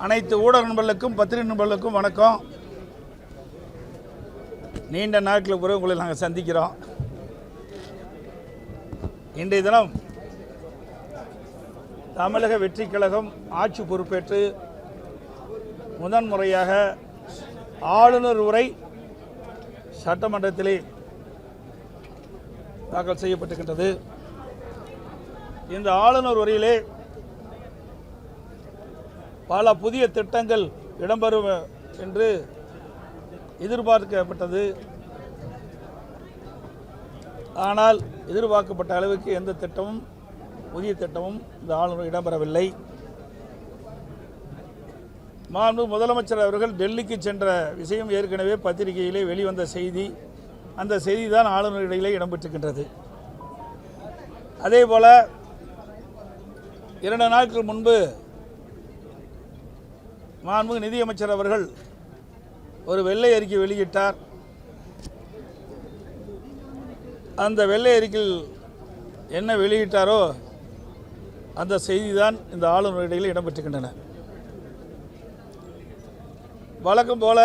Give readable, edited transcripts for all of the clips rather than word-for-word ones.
அனைத்து ஊடக நண்பர்களுக்கும் பத்திரிகை நண்பர்களுக்கும் வணக்கம். நீண்ட நாட்களுக்கு பிறகு உங்களை நாங்கள் சந்திக்கிறோம். இன்றைய தினம் தமிழக வெற்றி கழகம் ஆட்சி பொறுப்பேற்று முதன்முறையாக ஆளுநர் உரை சட்டமன்றத்திலே தாக்கல் செய்யப்பட்டிருக்கின்றது. இந்த ஆளுநர் உரையிலே பல புதிய திட்டங்கள் இடம்பெறும் என்று எதிர்பார்க்கப்பட்டது. ஆனால் எதிர்பார்க்கப்பட்ட அளவுக்கு எந்த திட்டமும் புதிய திட்டமும் இந்த ஆளுநர் இடம்பெறவில்லை. மாண்பு முதலமைச்சர் அவர்கள் டெல்லிக்கு சென்ற விஷயம் ஏற்கனவே பத்திரிகையிலே வெளிவந்த செய்தி. அந்த செய்தி தான் ஆளுநர் இடையிலே இடம்பெற்றிருக்கின்றது. அதேபோல் 2 நாட்கள் முன்பு மாண்புமிகு நிதியமைச்சர் அவர்கள் ஒரு வெள்ளை அறிக்கை வெளியிட்டார். அந்த வெள்ளை அறிக்கையில் என்ன வெளியிட்டாரோ அந்த செய்தி தான் இந்த ஆளுநர் இடையில் இடம்பெற்றிருக்கின்றன. வழக்கம் போல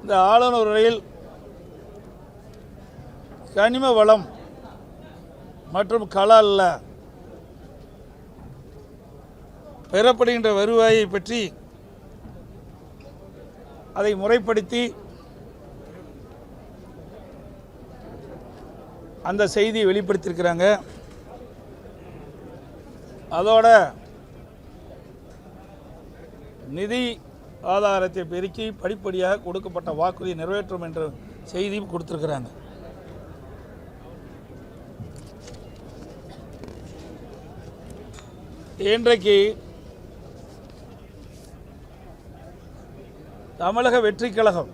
இந்த ஆளுநர் உரையில் கனிம வளம் மற்றும் கலால்ல பெறப்படுகின்ற வருவாயை பற்றி அதை முறைப்படுத்தி அந்த செய்தியை வெளிப்படுத்தியிருக்கிறாங்க. அதோட நிதி ஆதாரத்தை பெருக்கி படிப்படியாக கொடுக்கப்பட்ட வாக்குறுதியை நிறைவேற்றும் என்ற செய்தியும் கொடுத்திருக்கிறாங்க. இன்றைக்கு தமிழக வெற்றி கழகம்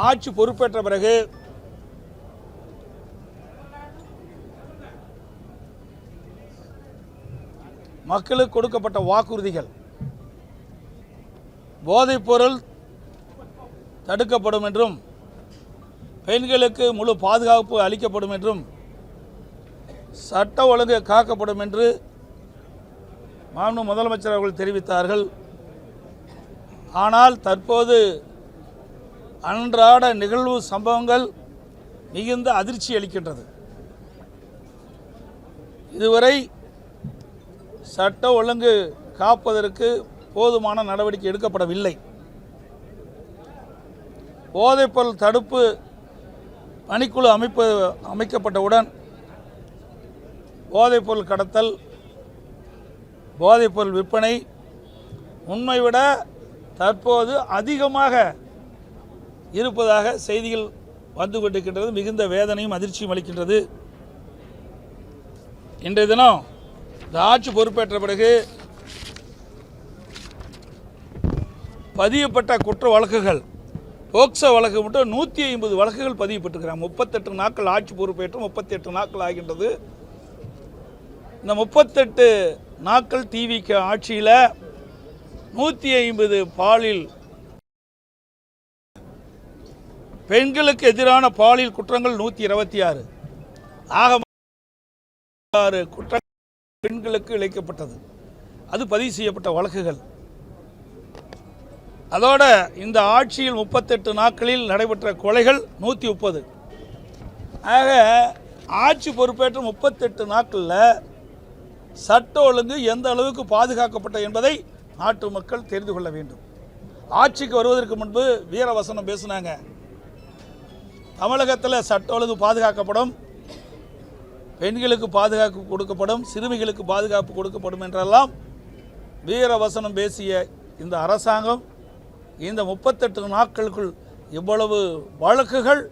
ஆட்சி பொறுப்பேற்ற பிறகு மக்களுக்கு கொடுக்கப்பட்ட வாக்குறுதிகள், போதைப்பொருள் தடுக்கப்படும் என்றும் பெண்களுக்கு முழு பாதுகாப்பு அளிக்கப்படும் என்றும் சட்ட ஒழுங்கு காக்கப்படும் என்று மாண்புமிகு முதலமைச்சர் அவர்கள் தெரிவித்தார்கள். ஆனால் தற்போது அன்றாட நிகழ்வு சம்பவங்கள் மிகுந்த அதிர்ச்சி அளிக்கின்றது. இதுவரை சட்ட ஒழுங்கு காப்பதற்கு போதுமான நடவடிக்கை எடுக்கப்படவில்லை. போதைப்பொருள் தடுப்பு பணிக்குழு அமைக்கப்பட்டவுடன் போதைப்பொருள் கடத்தல், போதைப்பொருள் விற்பனை உண்மை விட தற்போது அதிகமாக இருப்பதாக செய்திகள் வந்து கொண்டிருக்கின்றது. மிகுந்த வேதனையும் அதிர்ச்சியும் அளிக்கின்றது. இன்றைய தினம் இந்த ஆட்சி பொறுப்பேற்ற பிறகு பதியப்பட்ட குற்ற வழக்குகள், போக்சோ வழக்கு மட்டும் 150 வழக்குகள் பதியப்பட்டிருக்கிறாங்க. 38 நாட்கள் ஆட்சி பொறுப்பேற்று 38 நாட்கள் ஆகின்றது. இந்த 38 நாட்கள் டிவிக ஆட்சியில் 150 பாலியல் பெண்களுக்கு எதிரான பாலியல் குற்றங்கள் 126 ஆக 6 குற்றங்கள் பெண்களுக்கு இழைக்கப்பட்டது. அது பதிவு செய்யப்பட்ட வழக்குகள். அதோட இந்த ஆட்சியில் 38 நாட்களில் நடைபெற்ற கொலைகள் 130. ஆக ஆட்சி பொறுப்பேற்ற 38 நாட்களில் சட்ட ஒழுங்கு எந்த அளவுக்கு பாதுகாக்கப்பட்ட என்பதை நாட்டு மக்கள் தெரிந்து கொள்ள வேண்டும். ஆட்சிக்கு வருவதற்கு முன்பு வீரவசனம் பேசினாங்க. தமிழகத்தில் சட்ட ஒழுங்கு பாதுகாக்கப்படும், பெண்களுக்கு பாதுகாப்பு கொடுக்கப்படும், சிறுமிகளுக்கு பாதுகாப்பு கொடுக்கப்படும் என்றெல்லாம் வீரவசனம் பேசிய இந்த அரசாங்கம் இந்த 38 நாட்களுக்குள் இவ்வளவு வழக்குகள்,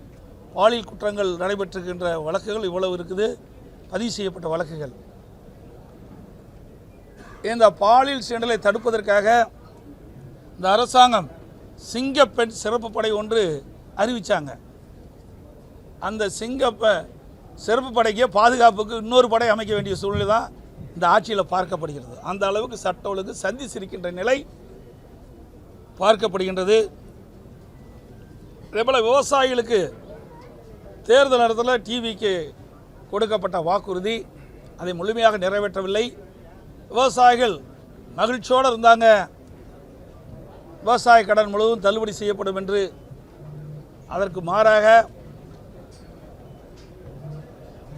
பாலியல் குற்றங்கள் நடைபெற்றிருக்கின்ற வழக்குகள் இவ்வளவு இருக்குது, பதிவு செய்யப்பட்ட வழக்குகள். இந்த பாலியல் சீண்டலை தடுப்பதற்காக இந்த அரசாங்கம் சிங்கப்பெண் சிறப்பு படை ஒன்று அறிவித்தாங்க. அந்த சிறப்பு படைக்கு பாதுகாப்புக்கு இன்னொரு படை அமைக்க வேண்டிய சூழ்நிலை தான் இந்த ஆட்சியில் பார்க்கப்படுகிறது. அந்த அளவுக்கு சட்ட ஒழுங்கு சந்தி சிரிக்கின்ற நிலை பார்க்கப்படுகின்றது. அதேபோல் விவசாயிகளுக்கு தேர்தல் நேரத்தில் டிவிக்கு கொடுக்கப்பட்ட வாக்குறுதி அதை முழுமையாக நிறைவேற்றவில்லை. விவசாயிகள் மகிழ்ச்சியோடு இருந்தாங்க. விவசாய கடன் முழுவதும் தள்ளுபடி செய்யப்படும் என்று. அதற்கு மாறாக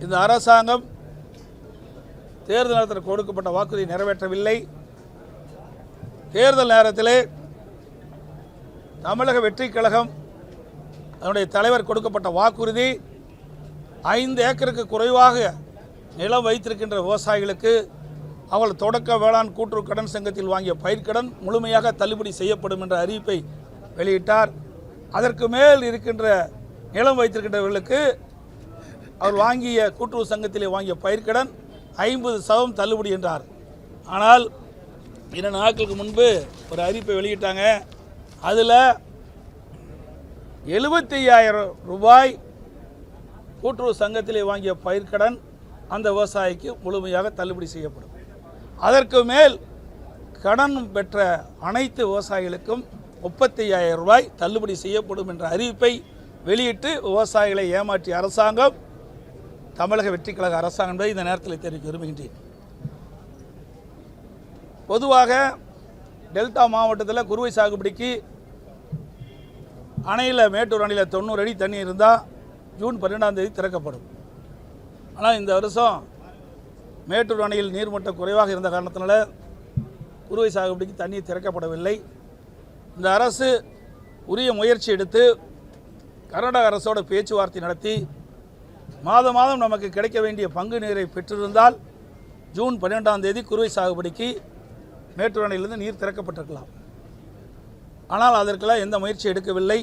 இந்த அரசாங்கம் தேர்தல் நேரத்தில் கொடுக்கப்பட்ட வாக்குறுதியை நிறைவேற்றவில்லை. தேர்தல் நேரத்திலே தமிழக வெற்றிக் கழகம் அதனுடைய தலைவர் கொடுக்கப்பட்ட வாக்குறுதி 5 ஏக்கருக்கு குறைவாக நிலம் வைத்திருக்கின்ற விவசாயிகளுக்கு அவர்கள் தொடக்க வேளாண் கூட்டுறவு கடன் சங்கத்தில் வாங்கிய பயிர்க்கடன் முழுமையாக தள்ளுபடி செய்யப்படும் என்ற அறிவிப்பை வெளியிட்டார். அதற்கு மேல் இருக்கின்ற நிலம் வைத்திருக்கின்றவர்களுக்கு அவர் வாங்கிய கூட்டுறவு சங்கத்திலே வாங்கிய பயிர்க்கடன் 50% தள்ளுபடி என்றார். ஆனால் 2 நாட்களுக்கு முன்பு ஒரு அறிவிப்பை வெளியிட்டாங்க. அதில் 75,000 ரூபாய் கூட்டுறவு சங்கத்திலே வாங்கிய பயிர்க்கடன் அந்த விவசாயிக்கு முழுமையாக தள்ளுபடி செய்யப்படும். அதற்கு மேல் கடன் பெற்ற அனைத்து விவசாயிகளுக்கும் 35,000 ரூபாய் தள்ளுபடி செய்யப்படும் என்ற அறிவிப்பை வெளியிட்டு விவசாயிகளை ஏமாற்றிய அரசாங்கம் தமிழக வெற்றிக் கழக அரசாங்கம் என்பதை இந்த நேரத்தில் தெரிவிக்க விரும்புகின்றேன். பொதுவாக டெல்டா மாவட்டத்தில் குறுவை சாகுபடிக்கு அணையில் மேட்டூர் அணையில் 90 அடி தண்ணி இருந்தால் ஜூன் 12ஆம் தேதி திறக்கப்படும். ஆனால் இந்த வருஷம் மேட்டூர் அணையில் நீர்மட்டம் குறைவாக இருந்த காரணத்தினால குறுவை சாகுபடிக்கு தண்ணீர் திறக்கப்படவில்லை. இந்த அரசு உரிய முயற்சி எடுத்து கர்நாடக அரசோட பேச்சுவார்த்தை நடத்தி மாதம் நமக்கு கிடைக்க வேண்டிய பங்கு நீரை பெற்றிருந்தால் ஜூன் 12ஆம் தேதி குறுவை சாகுபடிக்கு மேட்டூர் அணையிலிருந்து நீர் திறக்கப்பட்டிருக்கலாம். ஆனால் அதற்கெல்லாம் எந்த முயற்சி எடுக்கவில்லை.